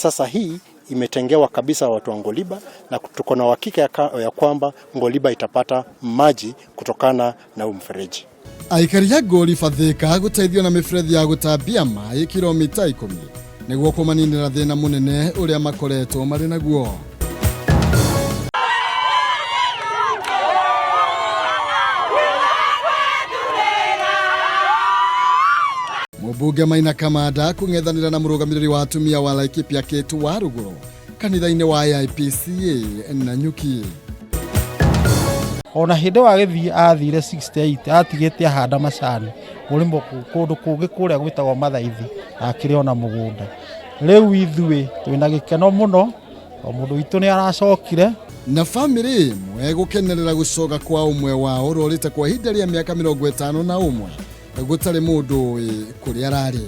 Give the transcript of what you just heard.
sasa hii imetengewa kabisa watu wa Ngoliba, na tuko na uhakika ya kwamba Ngoliba itapata maji kutokana na mfereji. Aikari ya Ngoliba Thika guteithio na miferethi ya gutambia mai kilomita 10 niguo kumaninira thina munene uria makoretwo mari naguo. Mubunge Maina Kamada kung'ethanira na murugamiriri wa atumia wa Laikipia Ketu wa Ruguru kanitha-ini wa IPCA na Nyuki. Ona hinde wa githi athire 68 atigite ahanda macani urimo kundu kungi kuria gwitagwo Mathaithi akiri ona mugunda. Riu ithui twina gikeno muno o mundu witu ni aracokire na family imwe gukenerera gucoka kwa umwe wao urorite kwa ihinda ria miaka 51 gutari mundu kuria arari.